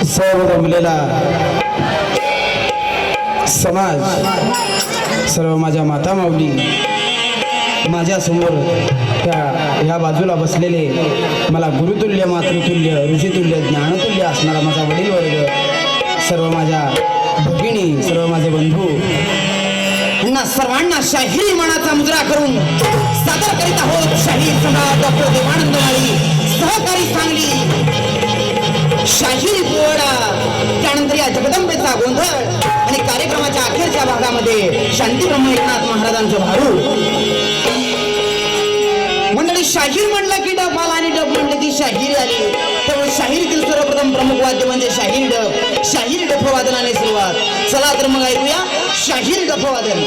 सर्व जमलेला समाज, सर्व माझ्या माता माऊली, माझ्या समोर ह्या बाजूला बसलेले मला गुरुतुल्य, मातृतुल्य, ऋषितुल्य, ज्ञानतुल्य असणारा माझा वडील वर्ग, सर्व माझ्या भगिनी, सर्व माझे बंधू, यांना सर्वांना शाहीर मनाचा मुद्रा करून सादर करीत आहोत शाहीर सम्राट डॉक्टर देवानंद माळी, सहकारी सांगली शाहीर पोवाडा, त्यानंतर या जगदंबेचा गोंधळ आणि कार्यक्रमाच्या अखेरच्या भागामध्ये शांतीब्रह्म एकनाथ महाराजांचं भारूड. मंडळी, शाहीर म्हणलं की डब आला आणि डब म्हणलं की शाहीर आली. त्यामुळे शाहिरीतील सर्वप्रथम प्रमुख वाद्य म्हणजे शाहीर डब. शाहीर डफ वादनाने सुरुवात. चला तर मग ऐकूया शाहीर डफ वादन.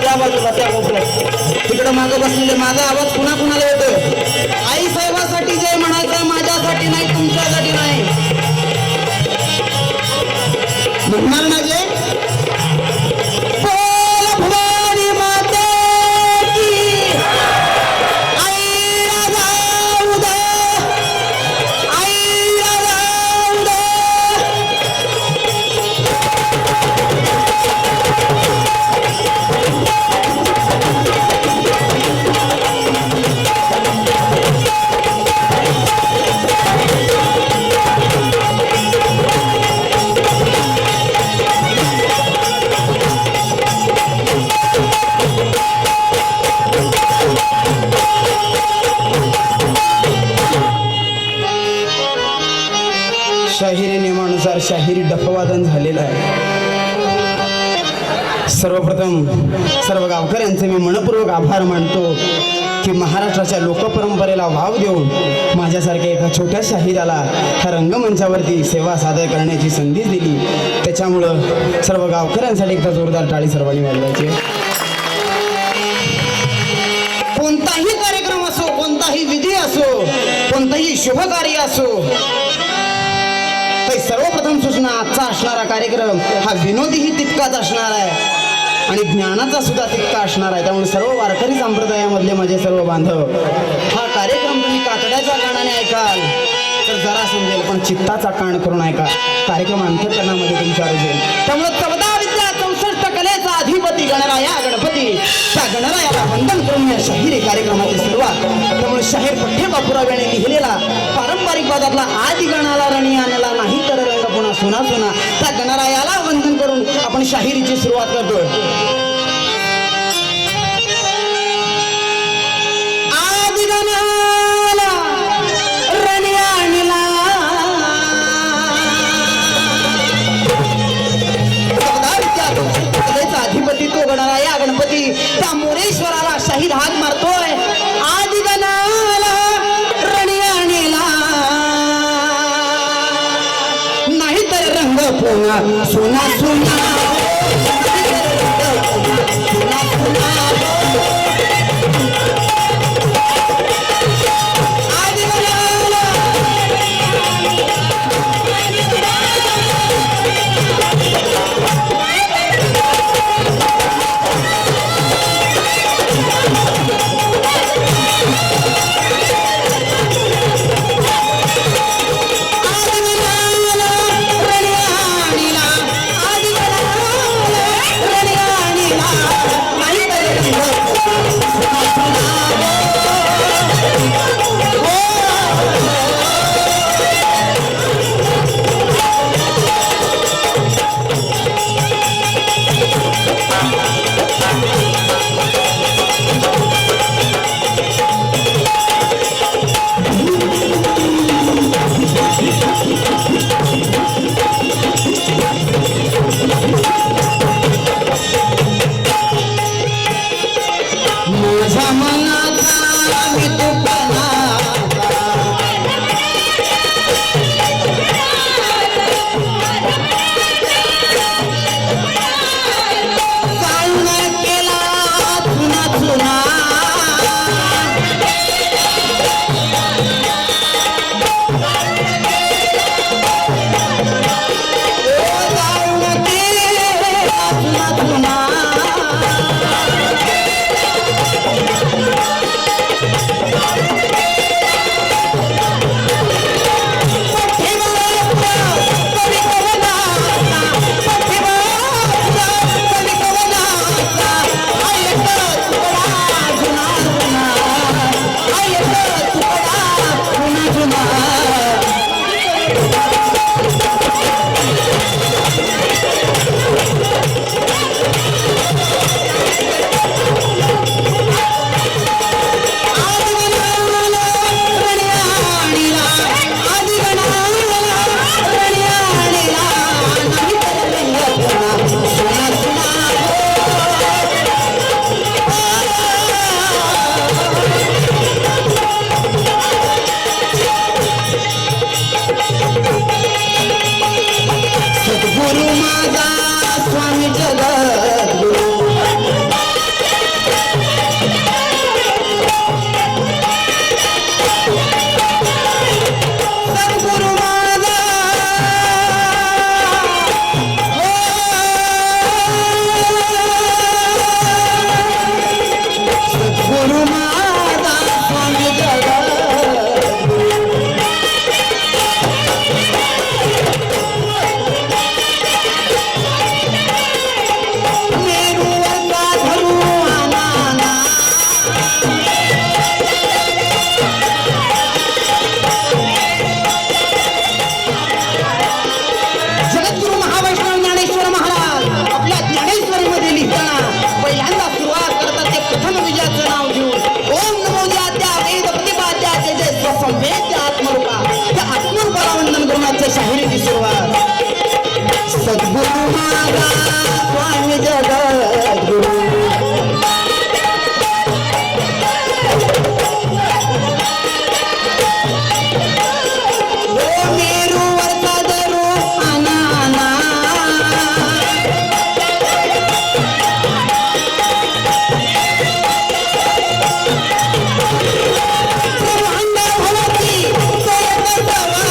त्या बाजूला त्या कोपऱ्यात तिकडे मागं बसलेले, माझा आवाज पुन्हा कुणाला येतोय? आई साहेबासाठी जय म्हणायचं, माझ्यासाठी नाही, तुमच्यासाठी नाही. म्हणणार ना जय? शाहिरी नियमानुसार शाहिरी डफवादन झालेलं आहे. सर्वप्रथम सर्व गावकऱ्यांचे मी मनपूर्वक आभार मानतो की महाराष्ट्राच्या लोकपरंपरेला वाव देऊन माझ्यासारख्या एका छोट्या शाहिराला ह्या रंगमंचावरती सेवा सादर करण्याची संधी दिली. त्याच्यामुळं सर्व गावकऱ्यांसाठी एकदा जोरदार टाळी सर्वांनी वाजवायची. कोणताही कार्यक्रम असो, कोणताही विधी असो, कोणताही शुभकार्य असो, सर्वप्रथम सूचना, आजचा असणारा कार्यक्रम हा विनोदीही तितकाच असणार आहे आणि ज्ञानाचा सुद्धा तितका असणार आहे. त्यामुळे सर्व वारकरी संप्रदायामधले माझे सर्व बांधव, हा कार्यक्रम तुम्ही कातड्याच्या कानाने ऐकाल तर जरा समजेल, पण चित्ताचा कान करून ऐका, कार्यक्रम अंतःकरणामध्ये तुमच्या रुजेल. त्यामुळे 14 विद्या 64 कलेचा अधिपती गणराया गणपती, त्या गणरायाला वंदन करून या शाहिरी कार्यक्रमाची सुरुवात. त्यामुळे शाहीर पठ्ठे बापूराव यांनी लिहिलेला पारंपरिक वादातला आदि गणाला रणी आणला नाही तर रंग पुन्हा सोना सोना, त्या गणरायाला वंदन करून आपण शाहिरीची सुरुवात करतोय. आदि गणाला रणी आणला, अधिपती तो गणराया गणपती, त्या मोरेश्वराला शाहीर हाक मारतोय. आदि गणाला रणी आणला नाही तर रंग पुन्हा सोना सोना. माझ्या मनाचा मी तुपणाचा काऊन केला चुना चुना काऊन केला चुना चुना गुरु माझा स्वामी जगद्गुरु सद्गुरु माझा सद्गुरु माझा स्वामी जगद्गुरु जगद्गुरु महावैष्णव ज्ञानेश्वर महाराज आपल्या ज्ञानेश्वरीमध्ये लिहिताना पहिल्यांदा सुरुवात करतात ते प्रथम विजयाचं नाव घेऊन ओम नमो द्या वेद प्रतिपाद्याचे जे स्वसंवेद्य आत्मरूपा त्या आत्मरूपाला वंदन करूनचे शाहिरीची सुरुवात सद्गुरु माझा स्वामी जगद्गुरु मेरू वरचा दरू अनाना ब्रह्मांड भवती स्वयं सवाता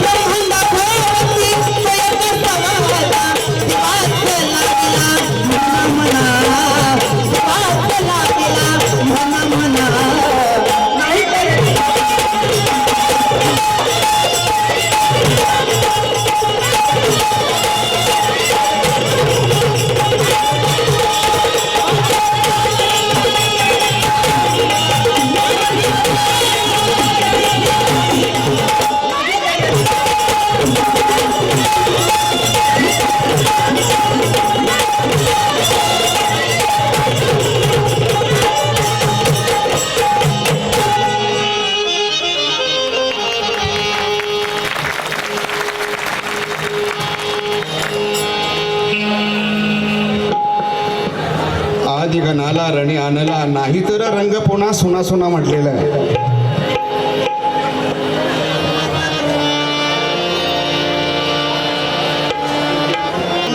ब्रह्मांड भवती स्वयं सवाता दिवास लागला मना दिवास लागला मना नाही तर आदि गणाला रणी आणला नाही तर रंग पुन्हा सुना सुना म्हटलेला आहे.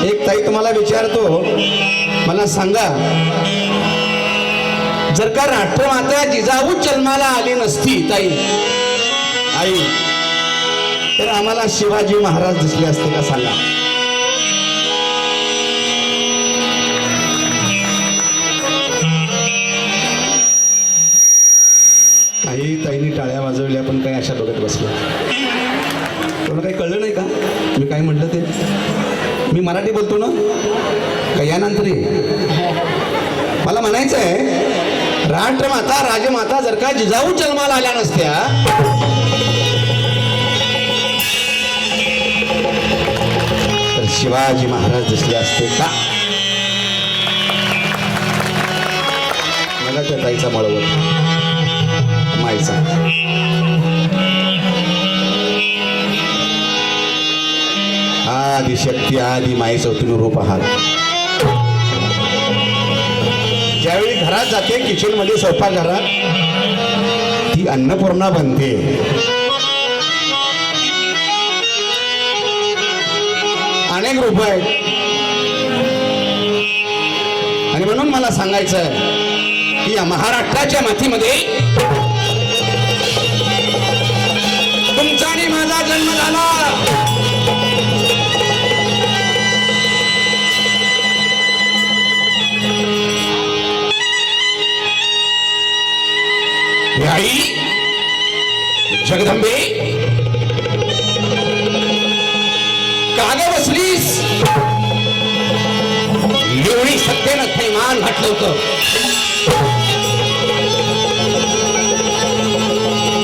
एक ताई तुम्हाला विचारतो, मला सांगा, जर का राष्ट्रमाता जिजाऊ जन्माला आली नसती ताई आई, तर आम्हाला शिवाजी महाराज दिसले असते का सांगा? आई ताईंनी टाळ्या वाजवल्या, पण काही अशा बघत बसलो. तुला काही कळलं नाही का मी काय म्हटलं ते? मी मराठी बोलतो ना, का यानंतर मला म्हणायचं आहे, राष्ट्रमाता राजमाता जर का जिजाऊ जन्माला आल्या नसत्या तर शिवाजी महाराज दिसले असते का? माईचा मळवट माईचा. आदिशक्ती आदि माईचं तुम्ही रूप आहात. ज्यावेळी घरात जाते किचन मध्ये स्वयंपाकघरात ती अन्नपूर्णा बनते. अनेक रूप आहेत आणि म्हणून मला सांगायचं आहे की या महाराष्ट्राच्या मातीमध्ये तुमचा आणि माझा जन्म झाला. हे आई जगदंबे कागे बसलीस. एवढी सत्तेनं थैमान घातलं होतं.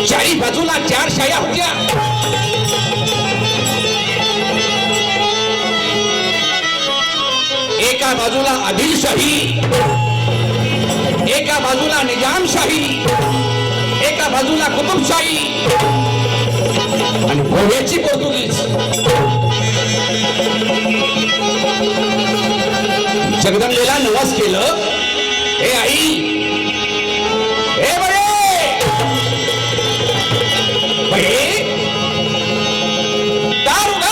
चारी बाजूला 4 शाया होत्या. एका बाजूला आदिलशाही, एका बाजूला निजामशाही, एका बाजूला कुतुबशाही आणि गोव्याची पोर्तुगीज. जगदंबेला नवस केलं. हे आई, हे बळे दार उघड.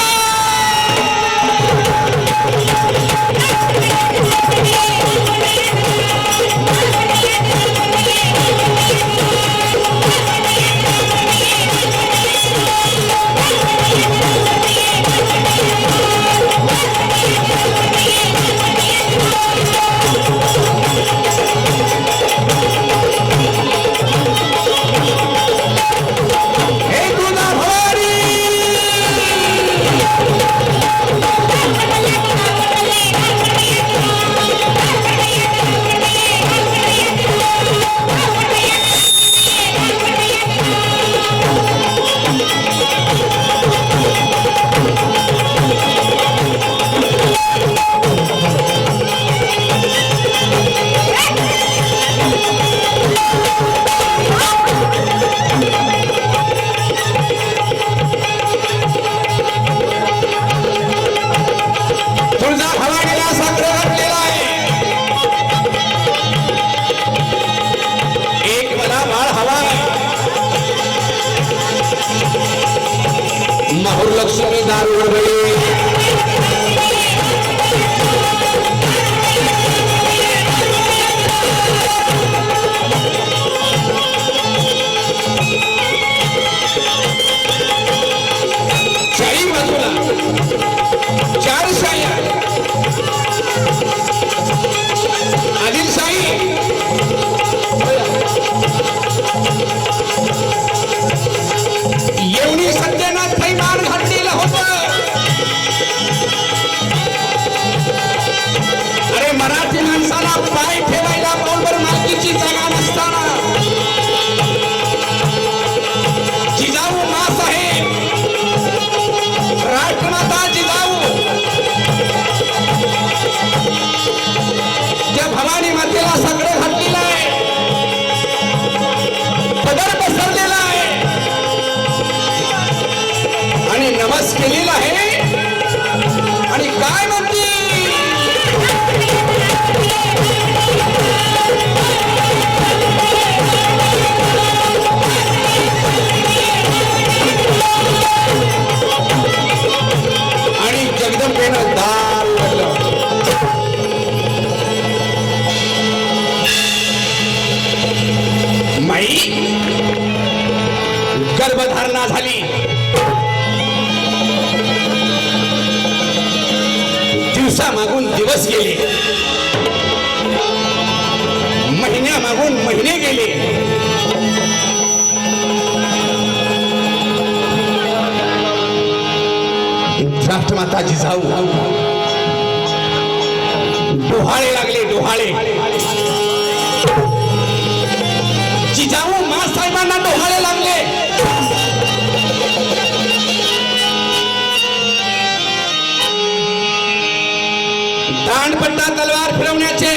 माहूर लक्ष्मी दार उघडे. चारी बाजूला 4 शाया. आदिलशाही, एवढी सत्तेनं थैमान घातलेलं होतं. अरे मराठी माणसाला पाय ठेवायला पाऊलवर मालकीची जागा नसताना जिजाऊ माँसाहेब, राष्ट्रमाता जिजाऊ त्या भवानी मातेला सगळं घातलेलं आहे. पदर पसरलेला आहे आणि नमस केलेला आहे. आणि काय म्हणते, आणि जगदंबेनं दार उघडलं. माई गर्भधारणा झाली. दिवसा मागून दिवस गेले, महिन्या मागून महिने गेले. राष्ट्रमाता जिजाऊ डोहाळे लागले, डोहाळे. जिजाऊ माँसाहेबांना डोहाळे लागले. दांडपट्टा तलवार फिरवण्याचे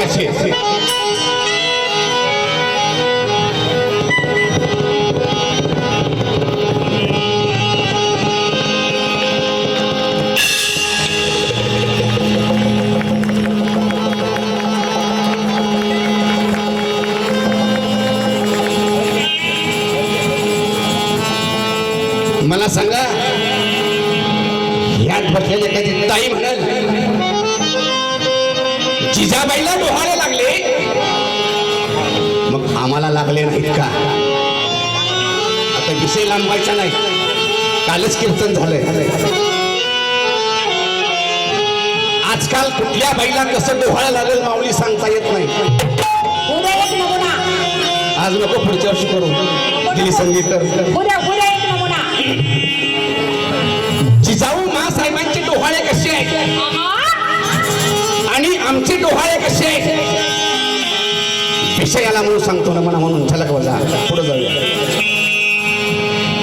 कशी मला सांगा, यात बसलेली एखादी ताई म्हणाल जिजाबाईला डोहाळे लागले, मग आम्हाला लागले नाहीत का? आता विषय लांबवायचा नाही, कालच कीर्तन झालंय. आजकाल कुठल्या बाईला कसं डोहाळं लागेल माऊली सांगता येत नाही. उद्या एक नमुना, आज नको, पुढच्या वर्षी करू. दिली संगीत उद्या एक नमुना. जिजाऊ मासाहेबांचे डोहाळे कसे आहेत आणि आमचे डोहाळे कसे आहेत विषयाला म्हणून सांगतो ना म्हणा, म्हणून झलक वजा पुढे जाऊया.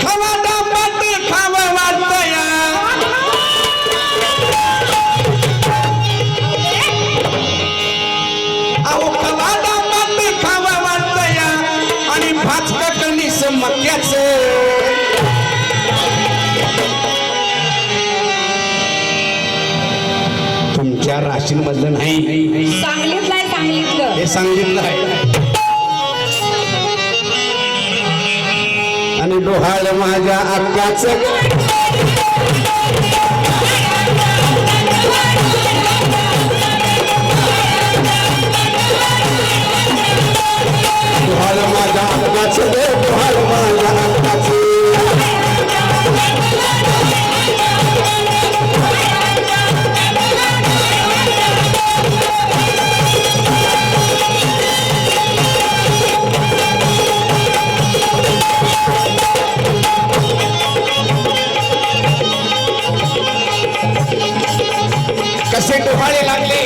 खावा दांबाट खावा वाटतया, अहो खावा दांबाट खावा वाटतया आणि भाजक कणीस मक्याचं. तुमच्या राशींमधलं नाही, सांगलीतलं आहे, सांगलीतलं. हे सांगितलं आहे. आणि डोहाळ माझ्या अक्काचं डोहाळ माझ्या अक्काचं रे, डोहाळ माझ्या अक्काचं. कसे डोहाळे लागले,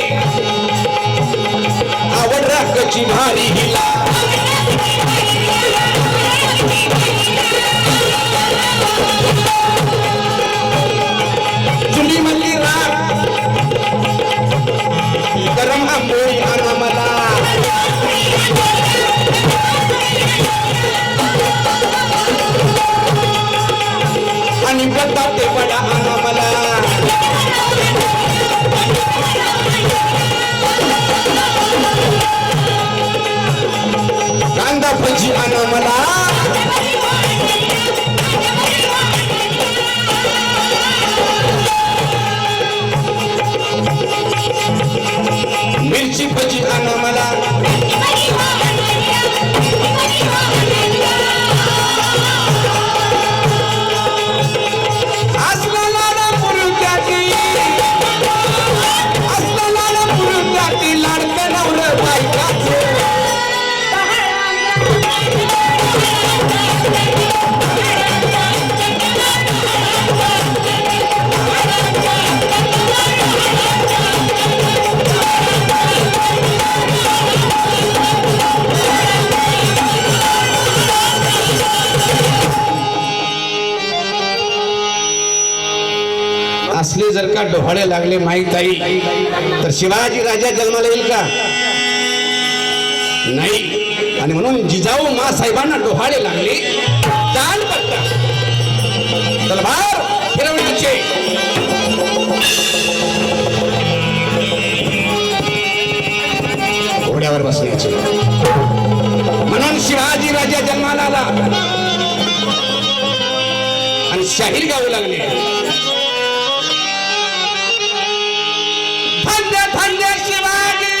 आवड राखची भारी हिला, जुनी मल्ली राग गरम आंबोळी आणा मला, आणि बटाटे वडा आणा मला, कांदा भजी आणा मला, मिरची भजी आणा मला, असला लाडा पुरुत्याची, असला लाडा पुरुत्याची, लाडकं नवरं बायकाचं. असले जर का डोहाळे लागले माहीत आई, तर शिवाजी राजा जन्माला येईल का? नाही. आणि म्हणून जिजाऊ मा साहेबांना डोहाळे लागले, दान पट्टा तलवार फिरवण्याचे, घोड्यावर बसण्याचे. म्हणून शिवाजी राजा जन्माला आला आणि शाहीर गाऊ लागले. धन्य धन्य शिवाजी,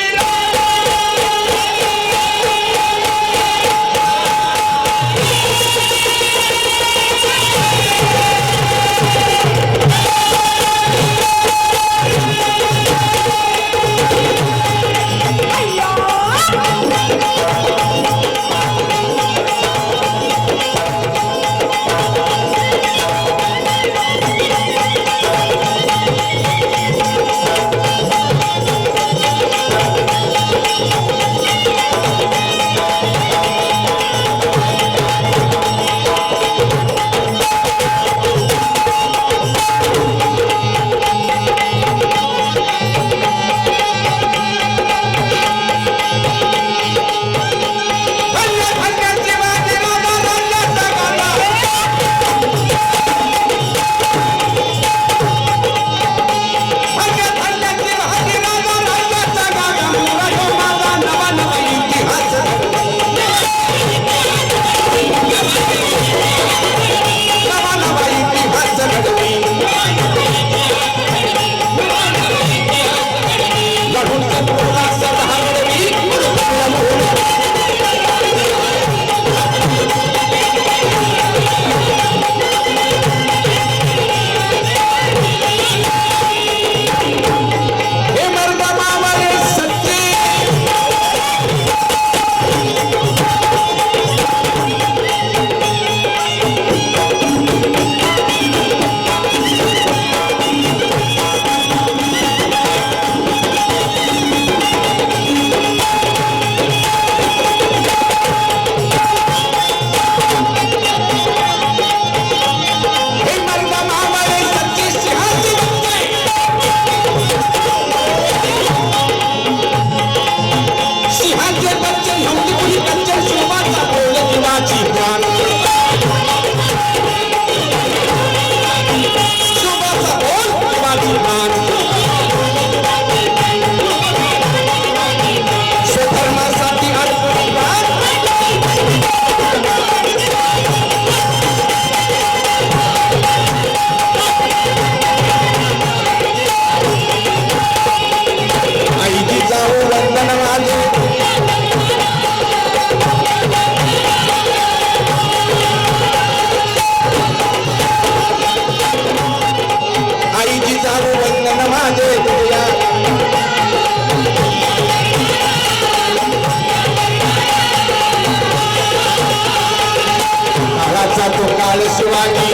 बाळ शिवाजी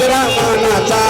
रामानाचा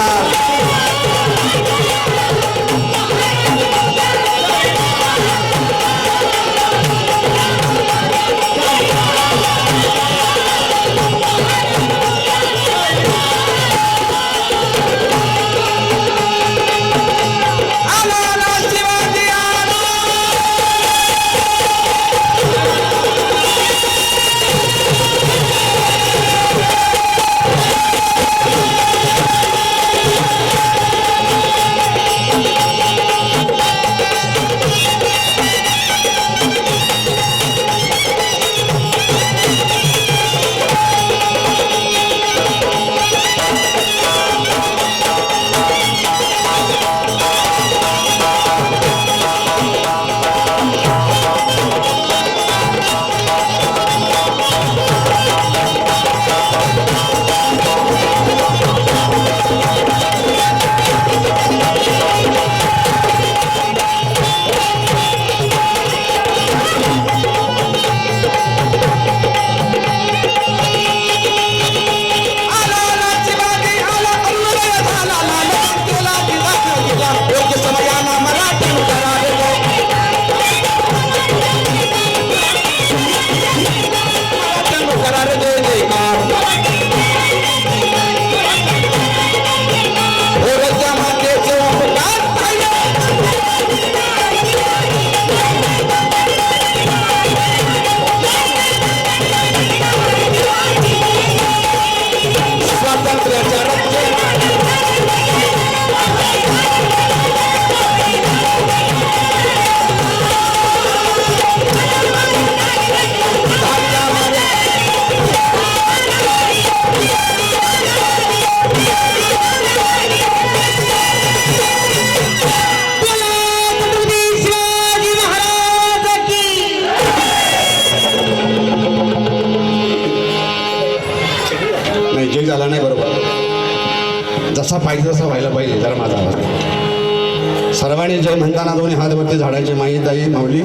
झाला नाही बरोबर जसा पाहिजे तसा व्हायला पाहिजे जरा माझा आवाज सर्वांनी जय म्हणताना दोन्ही हात वरती झाडाची माई दाई माऊली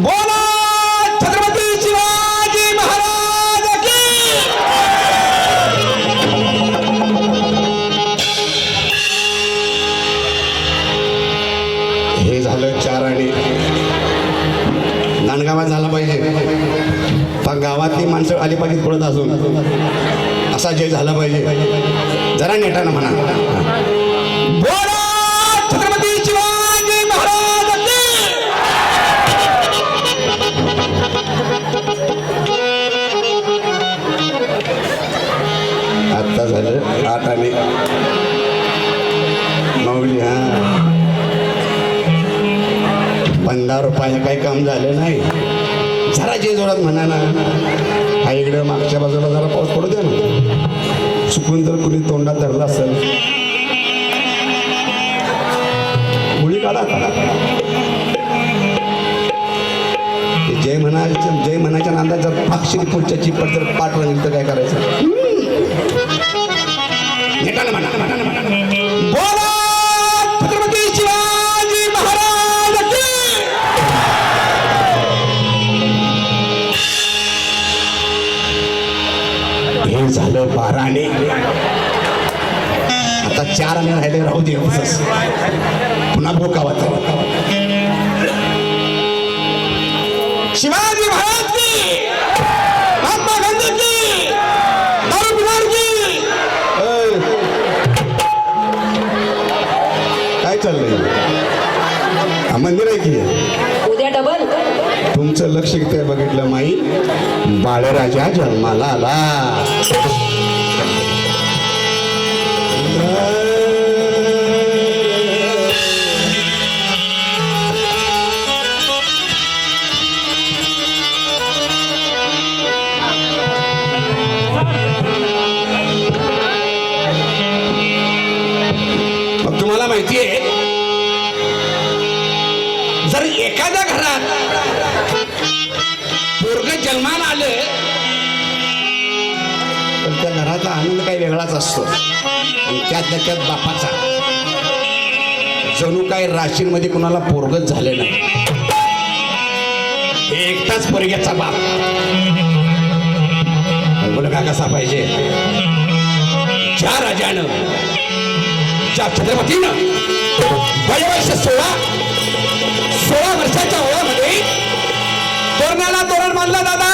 बोला छत्रपती शिवाजी महाराज की हे झालं 4 आणि दांडगावात झाला पाहिजे पण गावातली माणसं आली पाहिजेत पडत असून असा जय झाला पाहिजे जरा नेटानं म्हणा बोला छत्रपती शिवाजी महाराज की आता झालं 8 आणि माऊली हा 15 रुपये काही काम झालं नाही जरा जे जोरात म्हणा ना हा इकडं मागच्या बाजूला जरा पाऊस पडू द्या ना चुकून जर कुणी तोंडात धरला असेल मुळी काढा जय म्हणायच्या नांदा जर फाक्षी पुढच्या चिपट जर पाठ राहील तर काय करायचं बोला छत्रपती शिवाजी महाराज की हे झालं 12 आणि आता 4 आणि राहिले राहू दे पुन्हा भोकावत शिवाजी महाराज की महात्मा गांधी की दारू पिणार की काय चाललंय हा मंदिर आहे की उद्या डबल तुमचं लक्ष किती आहे बघितलं माई बाळराजा जन्माला आला मग तुम्हाला माहिती आहे जर एखाद्या घरात पोरग जन्माला आलं तर त्या घराचा आनंद काही वेगळाच असतो आणि त्यातल्या त्यात बापाचा जणू काय राशींमध्ये कुणाला पोरगच झाले नाही. हे एकटाच पोरग्याचा बाप. मुलगा कसा पाहिजे? ज्या राजानं, ज्या छत्रपतीनं वयवर्ष 16 वर्षाच्या वयामध्ये तोरणाला तोरण बांधलं दादा.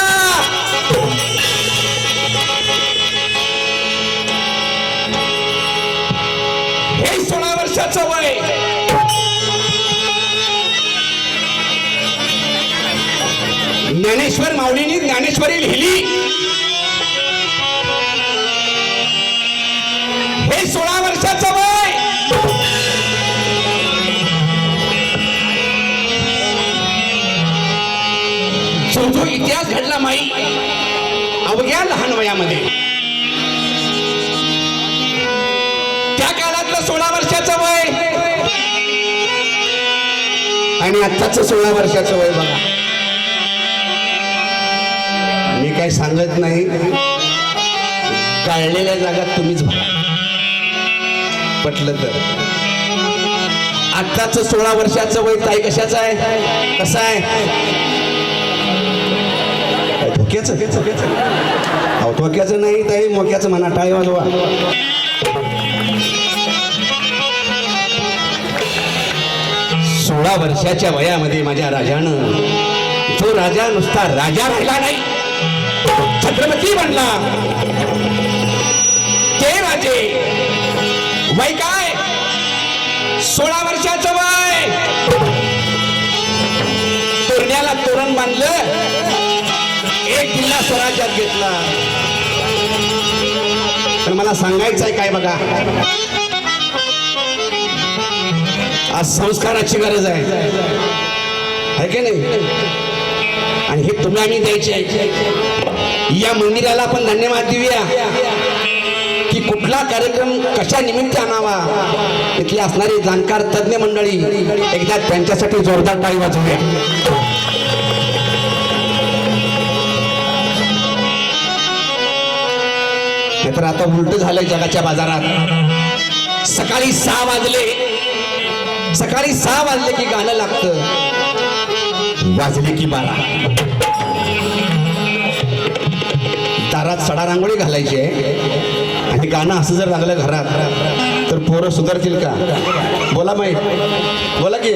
हे 16 वर्षाचं वय ज्ञानेश्वर माऊलींनी ज्ञानेश्वरी लिहिली. हे 16 वर्षाचं वय जो इतिहास घडला माई अवघ्या लहान वयामध्ये, त्या काळातलं 16 वर्षाचं वय आणि आत्ताचं 16 वर्षाचं वय बघा. मी काही सांगत नाही, गाळलेल्या जागात तुम्हीच बघा. पटलं तर आत्ताचं 16 वर्षाचं वय ताई कशाचं आहे? कसं आहे? धोक्याचं नाही ताई, मोक्याचं म्हणा. टाळी वाजवा. सोळा वर्षाच्या वयामध्ये माझ्या राजानं, जो राजा नुसता राजा राहिला नाही, छत्रपती बनला. ते राजे वय काय? 16 वर्षाचं वय. तोरण्याला तोरण बांधलं, एक किल्ला स्वराज्यात घेतला. पण मला सांगायचं आहे काय बघा, आज संस्काराची गरज आहे की नाही? आणि हे तुम्ही आम्ही द्यायचे आहे. या मंदिराला आपण धन्यवाद देऊया की कुठला कार्यक्रम कशा निमित्त आणावा. इथली असणारी जाणकार तज्ञ मंडळी, एकदा त्यांच्यासाठी जोरदार टाळी वाजवूया. तर आता उलट झालंय जगाच्या बाजारात. सकाळी 6 वाजले की गाणं लागतं, वाजले की 12. दारात सडा रांगोळी घालायची आहे आणि गाणं असं जर लागलं घरात तर पोरं सुधारतील का? बोला माहीत, बोला की.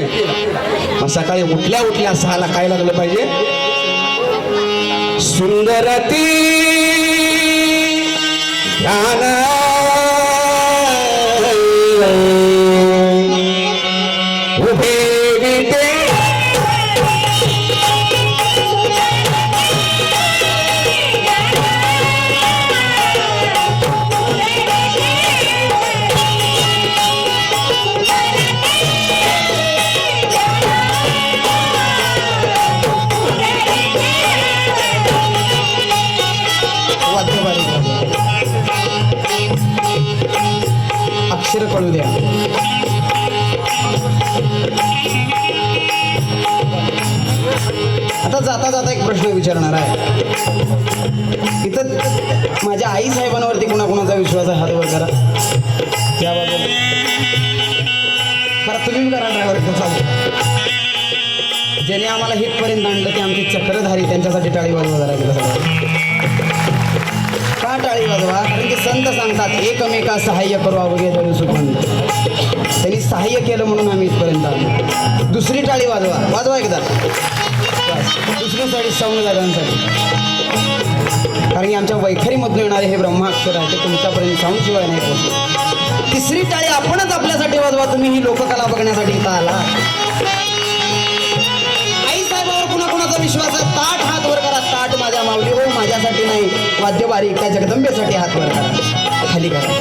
मग सकाळी उठल्या 6ला काय लागलं पाहिजे? सुंदरती ध्यान उभे विटे अक्षर कळू द्या. आता जाता जाता एक प्रश्न विचारणार आहे. इथं माझ्या आई साहेबांवरती कुणाकुणाचा विश्वास आहे? हात वर करा. त्या बाजूला खरं तुम्ही करा. ड्रायव्हर चालू, ज्याने आम्हाला हिटपर्यंत आणलं ते आमची चक्रधारी, त्यांच्यासाठी टाळी वाजवा जरा एकदा सगळं. का टाळी वाजवा? कारण की संत सांगतात एकमेका सहाय्य करू अवघे जळू सुखवंत. त्यांनी सहाय्य केलं म्हणून आम्ही इथपर्यंत आलो. दुसरी टाळी वाजवा, वाजवा एकदा. दुसरीसाठी सौन दादांसाठी, कारण की आमच्या वैखरीमधून येणारे हे ब्रह्माक्षर आहे ते तुमच्यापर्यंत साऊंड शिवाय नाही पोहोचले. तिसरी टाळी आपणच आपल्यासाठी वाजवा. तुम्ही ही लोककला बघण्यासाठी इथं आला. आई साहेबावर कुणाकुणाचा विश्वास आहे? ताट हात वर करा. ताट माझ्या माऊली हो, माझ्यासाठी नाही. वाद्य बारीक त्या जगदंबेसाठी हात वर करा, खाली करा.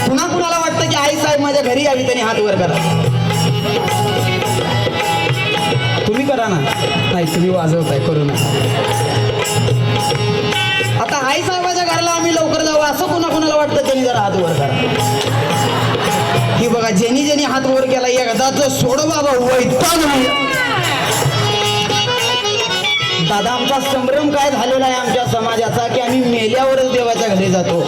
कुणाकुणाला वाटतं की आई साहेब माझ्या घरी यावी, त्यांनी हात वर करा. तुम्ही करा ना. नाही, तुम्ही वाजवताय, करू नका. आता आई साहेबाच्या घराला आम्ही लवकर जाऊ असं कुणाकुणाला वाटतं, त्यांनी जरा हात वर करा. ही बघा, ज्यांनी हात वर केला एकदाच सोड बाबा, वैताग नाही. दादा आमचा संभ्रम काय झालेला आहे आमच्या समाजाचा की आम्ही मेल्यावरच देवाच्या घरी जातो.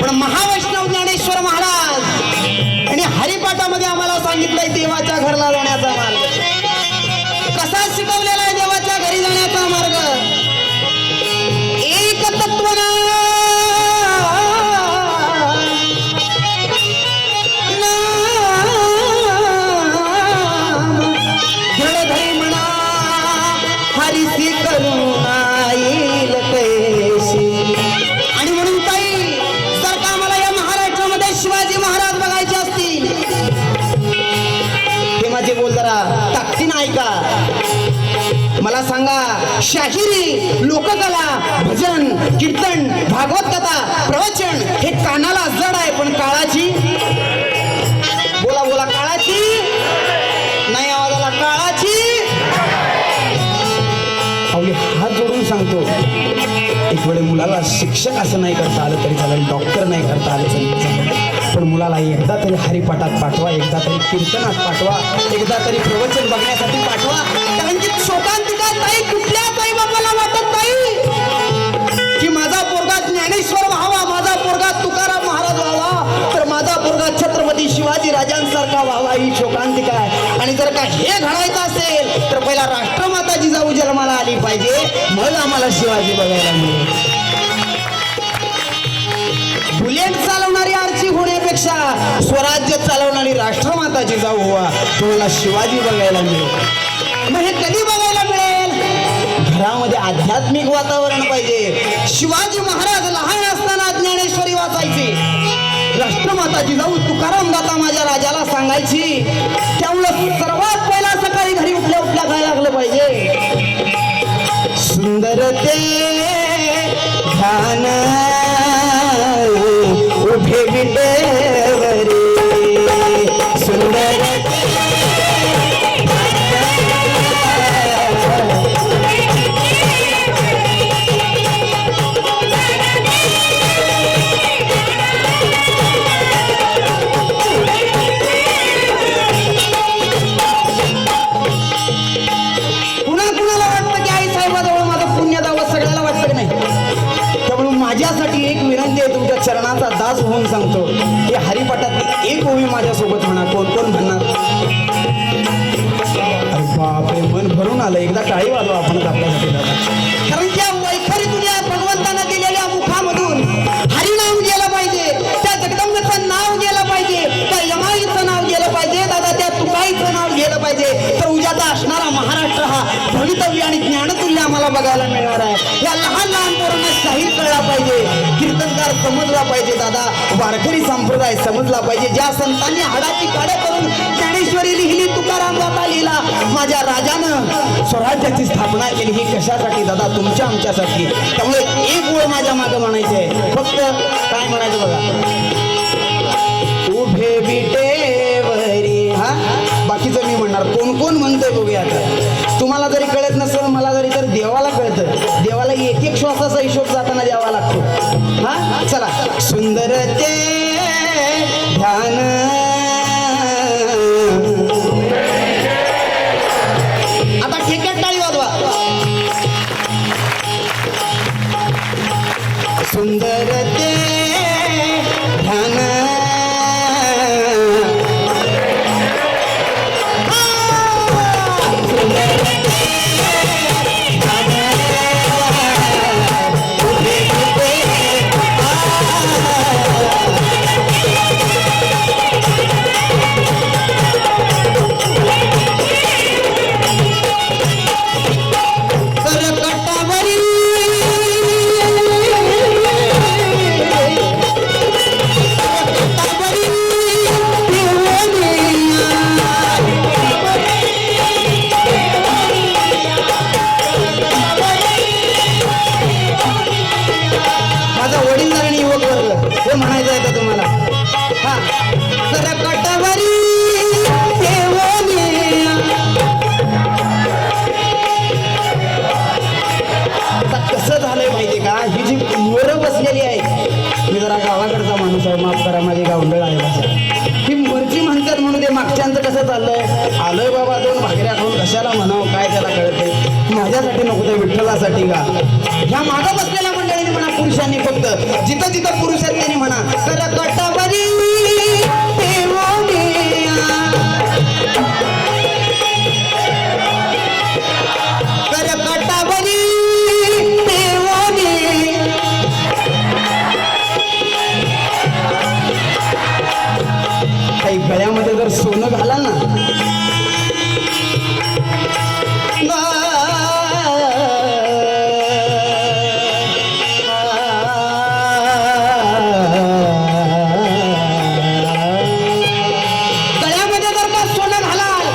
पण महावैष्णव ज्ञानेश्वर महाराज आणि हरिपाठामध्ये आम्हाला सांगितलंय देवाच्या घरला जाण्याचा मार्ग. कसा शिकवलेला आहे देवाच्या घरी जाण्याचा मार्ग? एक तत्वना धडधडी म्हणा हरिसी करुणा येईल कैसी. आणि म्हणून ताई जर का आम्हाला या महाराष्ट्रामध्ये शिवाजी महाराज बघायचे असतील ते माझे बोल जरा ताकदीनं ऐका. मला सांगा शाहिरी, लोककला, भजन, कीर्तन, भागवत कथा, प्रवचन हे कानाला जड आहे पण काळाची बोला बोला काळाची नाही आवाजाला काळाची. अवघे हात जोडून सांगतो एक वेळे मुलाला शिक्षक असं नाही करता आलं तरी चालेल, डॉक्टर नाही करता आलं तरी चालेल, पण मुलाला एकदा तरी हरिपाठात पाठवा, एकदा तरी कीर्तनात पाठवा, एकदा तरी प्रवचन बघण्यासाठी पाठवा. कारण की शोकांतिका ताई कुठल्याच आई बाबाला वाटत नाही की माझा पोरगा ज्ञानेश्वर व्हावा, माझा पोरगा तुकाराम महाराज व्हावा, तर माझा पोरगा छत्रपती शिवाजी राजांसारखा व्हावा, ही शोकांतिका आहे. आणि जर का हे घडायचं असेल तर पहिला राष्ट्रमाता जिजाऊ जन्माला आली पाहिजे, मग आम्हाला शिवाजी बघायला मिळेल. बुलेट चालवणारी आरची होण्यापेक्षा स्वराज्य चालवणारी राष्ट्रमाता जिजाऊ व्हा, तुम्हाला शिवाजी बघायला मिळेल. मग हे कधी बघायला मिळेल? घरामध्ये आध्यात्मिक वातावरण पाहिजे. शिवाजी महाराज लहान असताना ज्ञानेश्वरी वाचायची, राष्ट्रमाता जिजाऊ तुकाराम गाथा माझ्या राजाला सांगायची. त्यामुळं सर्वात पहिला सकाळी घरी उठल्या उठल्या काय लागलं पाहिजे? सुंदर ते ध्यान उभे विटेवरी, सुंदर कुणाला वाटतं की आई साहेबाजवळ माझं पुण्य दावं, सगळ्याला वाटतं की नाही? त्यामुळे माझ्यासाठी एक विनंती आहे, तुमच्या चरणाचा दास होऊन सांगतो, हे हरिपाठातली एक ओवी माझ्यासोबत म्हणा. कोण कोण म्हणणार? अरे बापरे, मन भरून आलं. एकदा टाळी वाजवा आपणच आपल्यासाठी दादा. कारण त्या वैखरीतून या भगवंतानं दिलेल्या मुखामधून हरिनाम गेलं पाहिजे, त्या जगदंबेचं नाव गेलं पाहिजे, त्या यमाईचं नाव गेलं पाहिजे, दादा त्या तुकाईचं नाव गेलं पाहिजे, तर उद्याचा असणारा महाराष्ट्र हा भवितव्य आणि ज्ञानतुल्य आम्हाला बघायला मिळणार आहे. या लहान लहान पोरांना शाहीर कळला पाहिजे, कीर्तनकार समजला पाहिजे, दादा वारकरी संप्रदाय समजला पाहिजे. ज्या संतांनी हाडाची काड्या करून ज्ञानेश्वरी लिहिली, तुकाराम गाथा लिहिला, माझ्या राजानं स्वराज्याची स्थापना केली, ही कशासाठी दादा? तुमच्या आमच्यासाठी. त्यामुळे एक ओळ माझ्या मागं म्हणायचे आहे, फक्त काय म्हणायचं बघा, उभे विटेवरी. हा बाकीचं मी म्हणणार, कोण कोण म्हणतोय बघूया. आता तुम्हाला जरी कळत नसेल, मला जरी, तर देवाला कळतं. देवाला एक एक श्वासाचा हिशोब जाताना द्यावा लागतो. हा चला, सुंदर ते ध्यान आता ठेक्यात टाळी वाजवा. सुंदर ते ध्यान माफ करा, माझी गावंडळ आहे भाषा. ही मर्जी म्हणतात म्हणून ते मागच्यांचं कसं चाललंय, आलोय बाबा 2 भाकऱ्या खाऊन कशाला म्हणावं, काय त्याला कळते. माझ्यासाठी नको तर विठ्ठलासाठी का. ह्या मागं बसलेल्या मंडळीने म्हणा, पुरुषांनी फक्त जिथं जिथं पुरुष आहेत त्यांनी म्हणा, करकटावरी देवोनिया, करकटावरी देवोनिया. काही गळ्यामध्ये जर सोनं घाला ना, गळ्यामध्ये जर का सोनं घालाल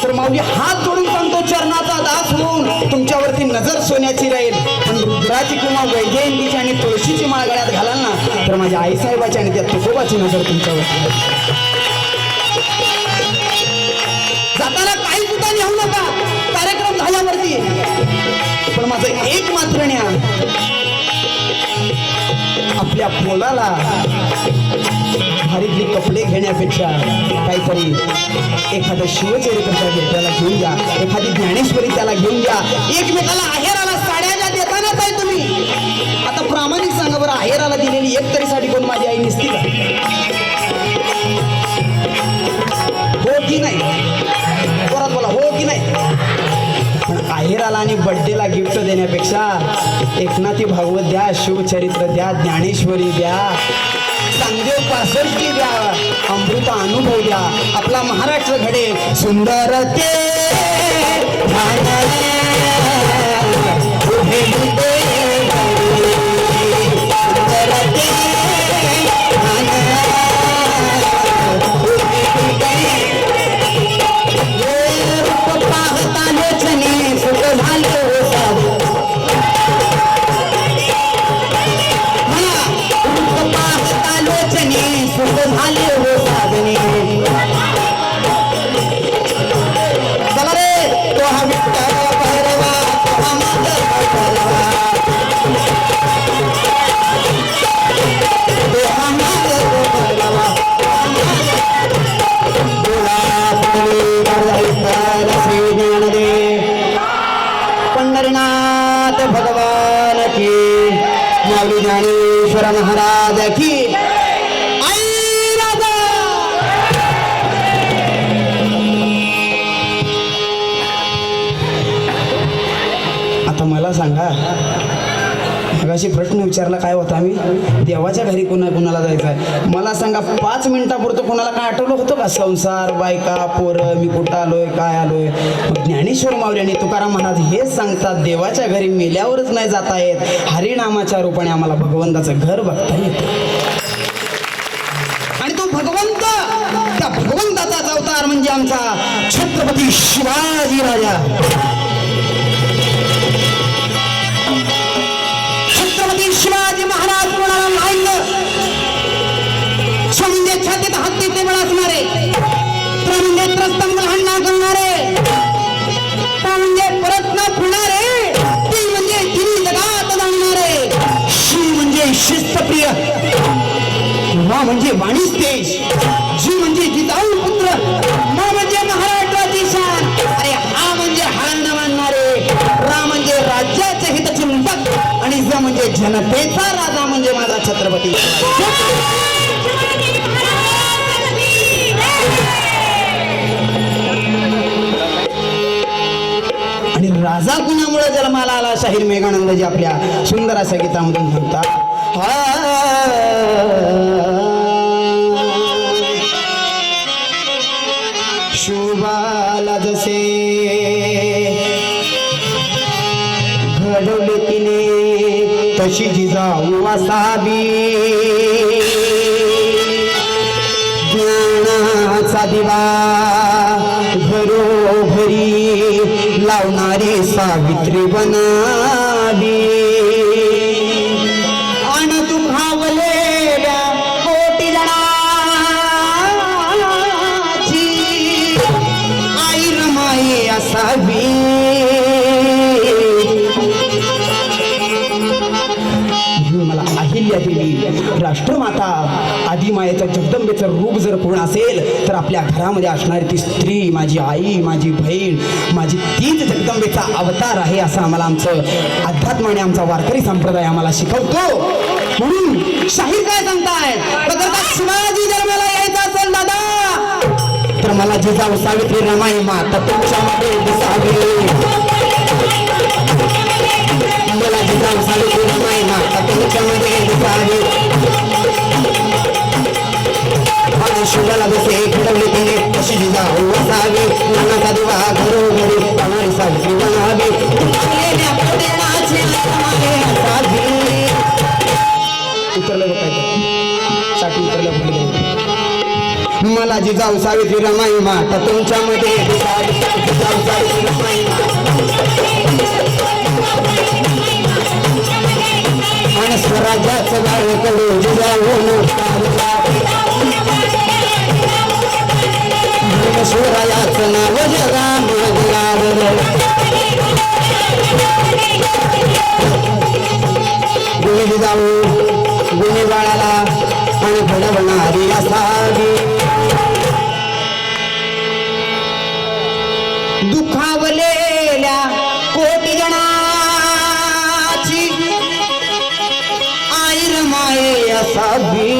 तर माऊली हात जोडून सांगतो, चरणाचा दास होऊन तुमच्यावरती नजर सोन्याची राहील. पण रुद्राची किंवा वैजयंतीची आणि तुळशीची माळ गळ्यात घालाल ना तर माझ्या आईसाहेबाची आणि त्या तुकोबाची नजर तुमच्यावर. जाताना काही सुद्धा नेऊ नका कार्यक्रम झाल्यावरती, पण माझं एक मात्र न्या, आपल्या पोलाला भारीतले कपडे घेण्यापेक्षा काहीतरी एखादं शिवचरित्राच्या भेटायला घेऊन द्या, एखादी ज्ञानेश्वरी त्याला घेऊन द्या. एकमेकाला आहेराला साड्या ज्या देतानाच आहे तुम्ही, आता प्रामाणिक सांगा बरं, आहेराला दिलेली एक तरी साडी कोण माझी आई निसती का? हो की नाही? परत बोला, हो की नाही? पण आहेराला आणि बड्डेला गिफ्ट देण्यापेक्षा एकनाथी भागवत द्या, शिवचरित्र द्या, ज्ञानेश्वरी द्या, चांगदेव पासष्टी द्या, अमृत अनुभव द्या. आपला महाराष्ट्र घडे सुंदर ते पंढरीनाथ भगवान की, माऊली ज्ञानेश्वर महाराज की. आई राजा आता मला सांगा, मगाशी प्रश्न विचारला काय होता, आम्ही देवाच्या घरी कुणाला जायचं आहे. मला सांगा 5 मिनिटापुरतं कोणाला काय आठवलं होतं का? संसार, बायका, पोरं, मी कुठं आलोय, काय आलोय. मग ज्ञानेश्वर माऊली आणि तुकाराम महाराज हेच सांगतात, देवाच्या घरी मेल्यावरच नाही जाता येत, हरिनामाच्या रूपाने आम्हाला भगवंताचं घर बघता येतं. आणि तो भगवंत, त्या भगवंताचा अवतार म्हणजे आमचा छत्रपती शिवाजी राजा. शिवाजी महाराज कोणाला नाही म्हणजे छातीत हत्तीचे बळ असणारे, म्हणजे स्तंभ हल्ला करणारे, म्हणजे परत न फुलणारे, ती म्हणजे तिन्ही जगात जाणणारे. शी म्हणजे शिस्तप्रिय, मा म्हणजे वाणीच तेज, जी म्हणजे जिजाऊ पुत्र, मा म्हणजे महाराष्ट्राची शान, अरे हा म्हणजे हार न मानणारे, रा म्हणजे राज्याचे हितचिंतक, आणि ज म्हणजे जनतेचा राजा म्हणजे माझा छत्रपती. आणि राजा कुणामुळे जन्माला आला, शाहीर मेघानंदजी आपल्या सुंदर अशा गीतामधून म्हणतात. शोभाला जसे घडवले तिने तशी जिजाऊ असावी, ज्ञानाचा दिवा घरोघरी लावणारी सावित्री बनावी. अन तू भावलेल्या कोटी जणाची आई रमाई असावी. मला आहे अहिल्या देवी राष्ट्रमाता आदिमायेचं जगदंबेचं रूप जर पूर्ण असेल तर आपल्या घरामध्ये असणारी ती स्त्री माझी आई माझी बहीण माझी तीच जगदंबेचा अवतार आहे असं आम्हाला आमचं अध्यात्माने आमचा वारकरी संप्रदाय आम्हाला शिकवतो. म्हणून शाहीर काय सांगतायत शिवाजी जन्माला यायचा असेल दादा तर मला जिजाऊ सावित्री रमाई माता तुमच्यामध्ये दिसावी. मला जिजाऊ सावित्री रमाई माता तुमच्यामध्ये दिसावी. आणि शिवाला जसे घडवले तिने तशी जिजाऊ असावी. नानाचा दिवा घरोघरी पाहणारी सावित्री बनावी. उतरलं काय साठी उतरलं कुठे मला जिजाऊ सावित्री रमाई माता तुमच्यामध्ये दिसावी. जिजाऊ सावित्री रमाई आणि स्वराज्याचं गाव कडे जिजाऊ शिवरायाचं नाव जगामध्ये गाजलं. गुणी जिजाऊ गुणी बाळाला आणि घडवणारी असावी. दुखावलेल्या कोटी जणाची आईर माये असावी.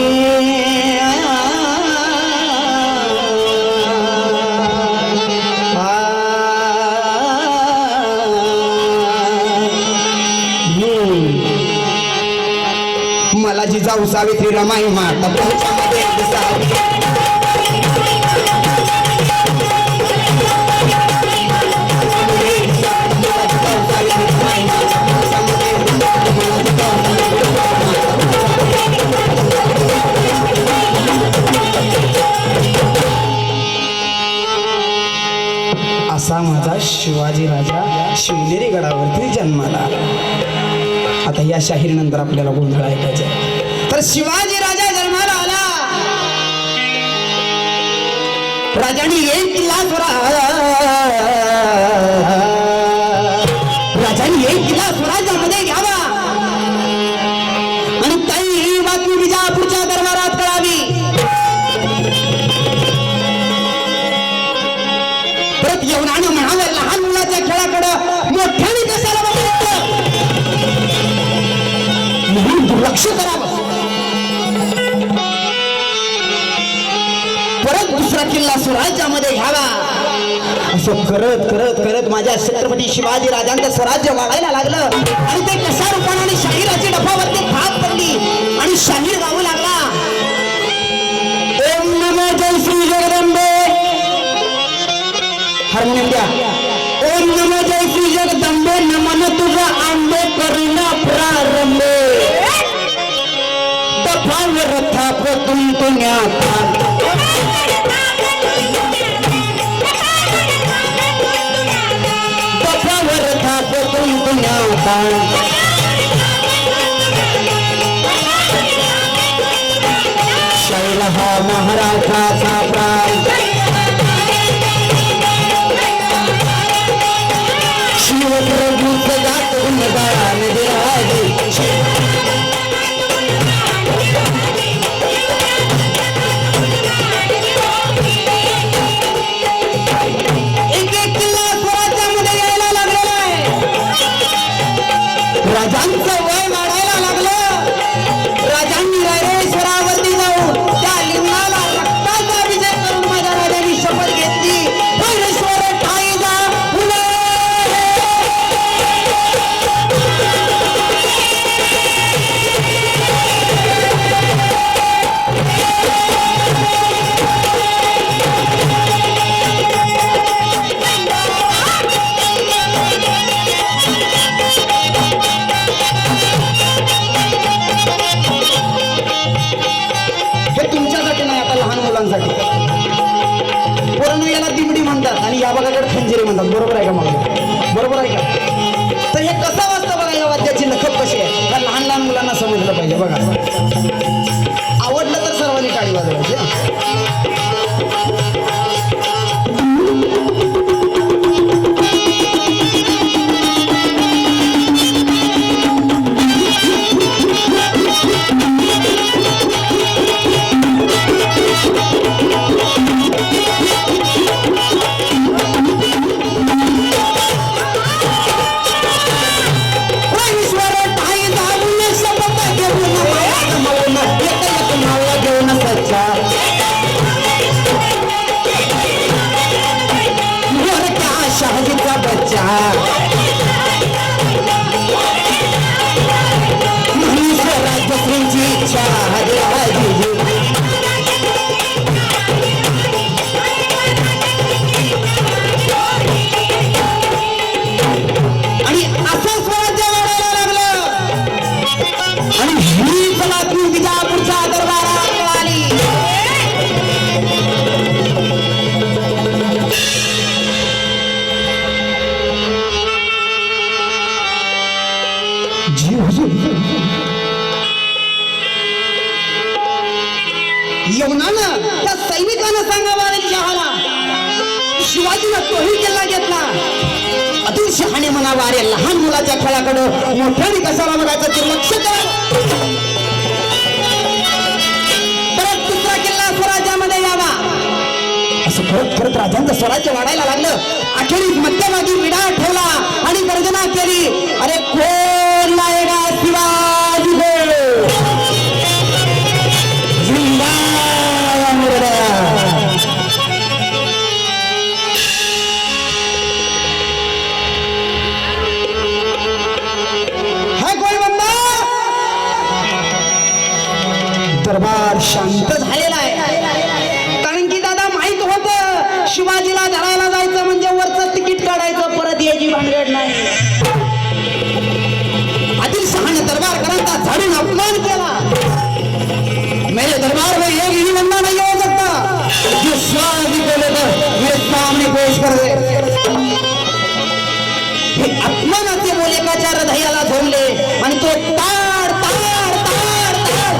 मला जिजाऊ सावित्री रमाई माता तुमच्यामध्ये दिसावी. असा माझा शिवाजी राजा शिवनेरी गडावरती जन्माला. आता या शाहिरीनंतर आपल्याला गोंधळ ऐकायचा आहे. तर शिवाजी राजा जन्माला आला. राजाने एक किल्ला स्वराज्यामध्ये घ्यावा आणि काही बातमी विजापूरच्या दरबारात कळावी. परत येऊन आणि म्हणावे लहान मुलाच्या खेळाकडं मोठ्याने कशाला बघायचं म्हणून दुर्लक्ष करावं. परत दुसरा किल्ला स्वराज्यामध्ये घ्यावा. असं करत करत करत माझ्या छत्रपती शिवाजी राजांचं स्वराज्य वाढायला लागलं आणि ते कशा रूपाने आणि शाहिराची डफावरती भाग पडली आणि शाहीर गाऊ लागला. ओम नमो जय श्री जगदंबे. हार्मोनियम द्या. ओम नमो जय श्री जगदंबे नमन तुझा आंबे करुणा प्रारंभे. दफावर थाप तुमतुण्याचा दफावर थाप तुमतुण्याचा शैल हा महाराष्ट्राचा प्राण. शिवप्रभूच गातून गाण देवाजी. एक एक किल्ला स्वराज्यामध्ये यायला लागलेला आहे. राजांचं वय वाढायला लागलं. राजांनी रायरेश्वरावरती जाऊन त्या लिंगाला रक्ताचा विजय करून माझ्या राजांनी शपथ घेतली. रायरेश्वर ठाई जा फुले. हे तुमच्यासाठी नाही आता लहान मुलांसाठी. पोरांनो याला दिमडी म्हणतात आणि या भागाकडे खंजिरी म्हणतात. बरोबर आहे का मला? बरोबर आहे का? तर हे कसं वाजतं बघा या वाद्याची नखत कशी आहे. त्या लहान लहान मुलांना समजलं पाहिजे बघा. आवडलं तर सर्वांनी टाळी वाजवायची. शहाजी आणि असं स्वराज्य वाढायला लागलं आणि हीच बातमी विजापूरच्या दरबारात कळाली. जी हुजूर, यमुनानं त्या सैनिकानं सांगावं शहाला शिवाजीनं तोही किल्ला घेतला. अतुल शहाणे म्हणावा अरे लहान मुलाच्या खेळाकडं मोठ्याने कशाला बघायचं ते लक्ष करा. परत दुसरा किल्ला स्वराज्यामध्ये यावा असं करत करत राजांचं स्वराज्य वाढायला लागलं. अखेरीस मध्यभागी विडा ठेवला आणि गर्जना केली अरे कोण लाएगा शिवाजी को जिंदा मुर्दा. दरबार शांत झालेला आहे. कारण की दादा माहित होतं शिवाजीला धरायला जायचं म्हणजे वरचं तिकीट काढायचं परत यायची भानगड नाही. आदिलशहाने दरबारकरांचा झाडून अपमान केला. मेरे दरबार में एक ही बंदा नहीं हो सकता जो शिवाजी को लेकर मेरे सामने पेश कर दे. हे अपमानाचे बोल एकाच्या हृदयाला झोंबले आणि तो ताड ताड ताड ताड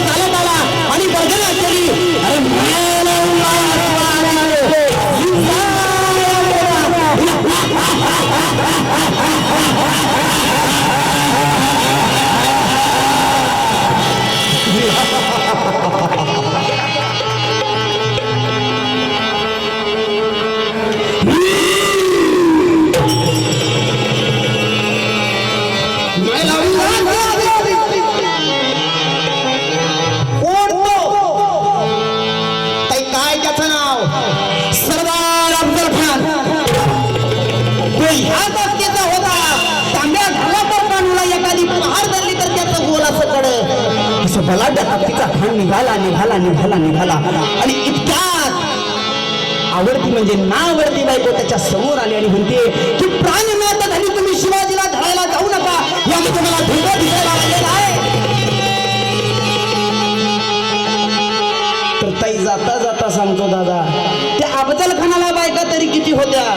चालत आला आणि गर्जना केली अरे बलाढ्य हत्तीचा खान निघाला निघाला निघाला निघाला आणि इतक्यात आवडती म्हणजे नावडती बायको त्याच्या समोर आली आणि म्हणते की प्राणनाथ धनी तुम्ही शिवाजीला धरायला जाऊ नका यामध्ये मला धोका दिसायला लागलेला आहे. तर ताई जाता जाता सांगतो दादा त्या अफजल खानाला बायका तरी किती होत्या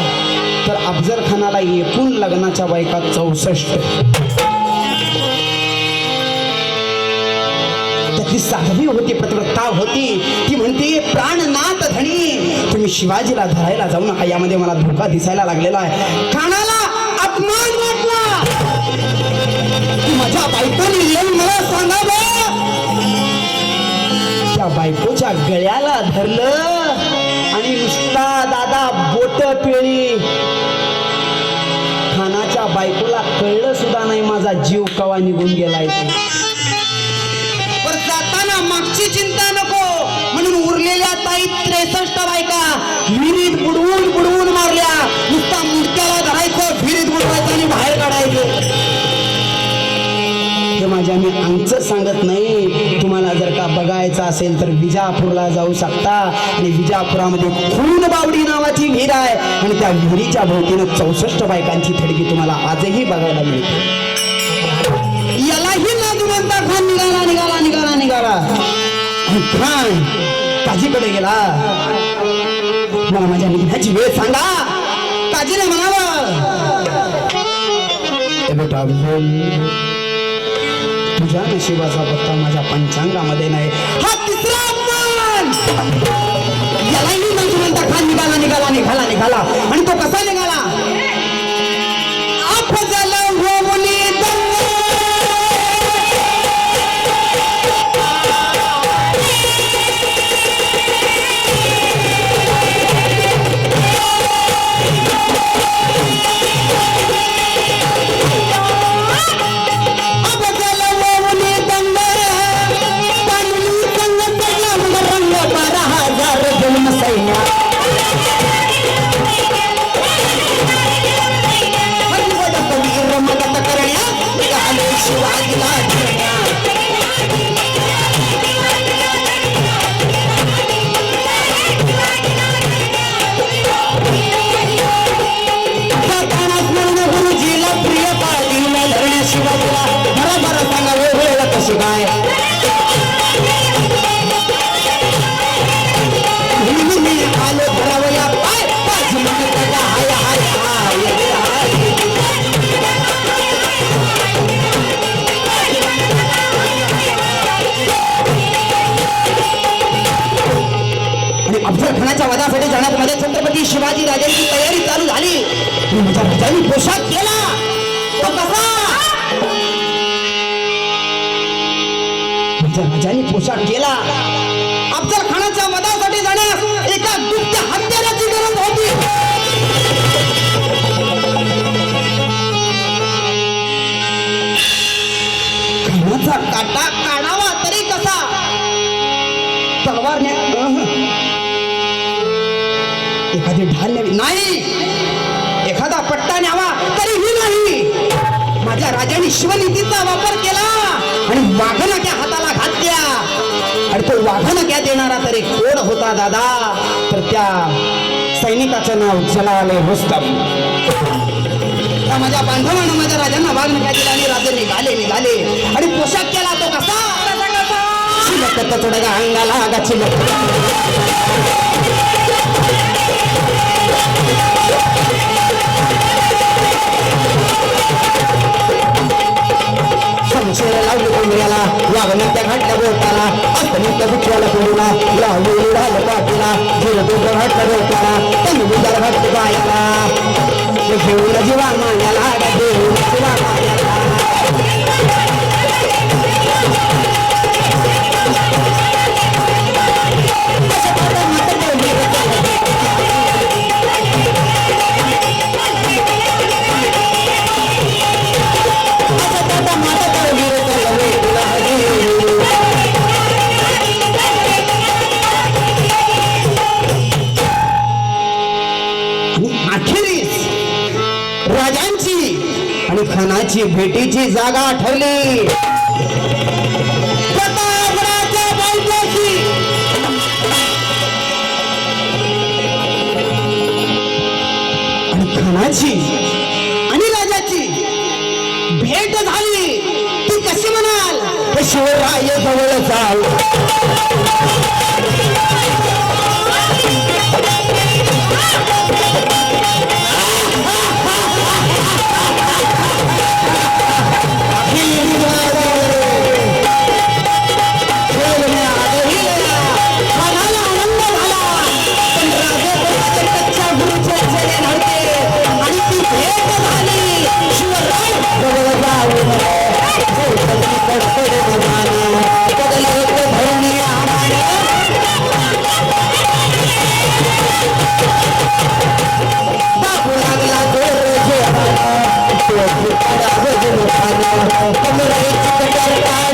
तर अफजल खानाला एकूण लग्नाच्या बायका 64. ती साध्वी होती पतिव्रता होती. ती म्हणते प्राणनाथ धनी तुम्ही शिवाजीला धरायला जाऊ नका यामध्ये मला धोका दिसायला लागलेला आहे. खानाला अपमान वाटला. माझ्या बायकोने येऊन मला सांगावं. त्या बायकोच्या गळ्याला धरलं आणि नुसता दादा बोट पिळली. खानाच्या बायकोला कळलं सुद्धा नाही माझा जीव कवा निघून गेलाय. मागची चिंता नको म्हणून उरलेल्या ताई 63 बायका विहिरीत बुडवून बुडवून मारल्या. नुसता मुडक्याला धरायचं विहिरीत बुडवायचं आणि बाहेर काढायचं. हे माझ्या मी आमचं सांगत नाही. तुम्हाला जर का बघायचं असेल तर विजापूरला जाऊ शकता आणि विजापुरामध्ये खून बावडी नावाची विहीर आहे आणि त्या विहिरीच्या भोवतीनं 64 बायकांची थडगी तुम्हाला आजही बघायला मिळते. यालाही नाजुमंता खान निघाला निघाला निघाला निघाला. खान काजीकडे गेला. मला माझ्या निघण्याची वेळ सांगा. काजीने म्हणावं बेटा तुझ्या नशिबाचा पत्ता माझ्या पंचांगामध्ये नाही. हा तिसरा अपमान. यालाही नाजुमंता खान निघाला निघाला निघाला निघाला आणि तो कसा निघाला अफजल होऊनी शिवाजीला तिला बरोबर सांगा वेळ कशी काय मी आलो भरावया पाय पाच मिनिटाचा हाय हाय हाय आणि अफजल खानाच्या वधासाठी जाण्यात माझ्या छत्रपती शिवाजी राजांची तयारी चालू झाली आणि माझ्या राजांनी पोशाख केला तो कसा माझ्या राजांनी पोशाख केला अफजल खानाच्या वधासाठी जाण्यास एका गुप्त हत्याराची गरज होती खानाचा काटा काढावा तरी कसा तलवार एखादी ढाल न्यावी नाही एखादा पट्टा न्यावा तरीही नाही माझ्या राजाने शिवनीतीचा वापर केला आणि वाघनक्या हाताला घातल्या आणि तो वाघनक्या देणारा तरी कोण होता दादा तर त्या सैनिकाचं नाव जलाल रुस्तम माझ्या बांधवानं माझ्या राजांना वाघनक्या दिला आणि राजे निघाले आणि पोशाख केला तो कसा चिलकत चढगा अंगाला गा चिलकत शमशेर लावली कोंबड्याला वाघनक्या घातल्या बोटाला अस्तनित्य बुचवाला कोंडूला लावली उडालं पाठीला जिरदोर घातलं बोटाला तंगुजार घातली पायाला घेऊन जीवा मान्याला घेऊन जीवा मान्याला राजांची आणि खानाची भेटीची जागा ठरली प्रतापरावच्या बायकोची आणि खानाची आणि राजाची भेट झाली ती कशी म्हणाल हे शिवराय जवळ जाऊ कमरेची कटर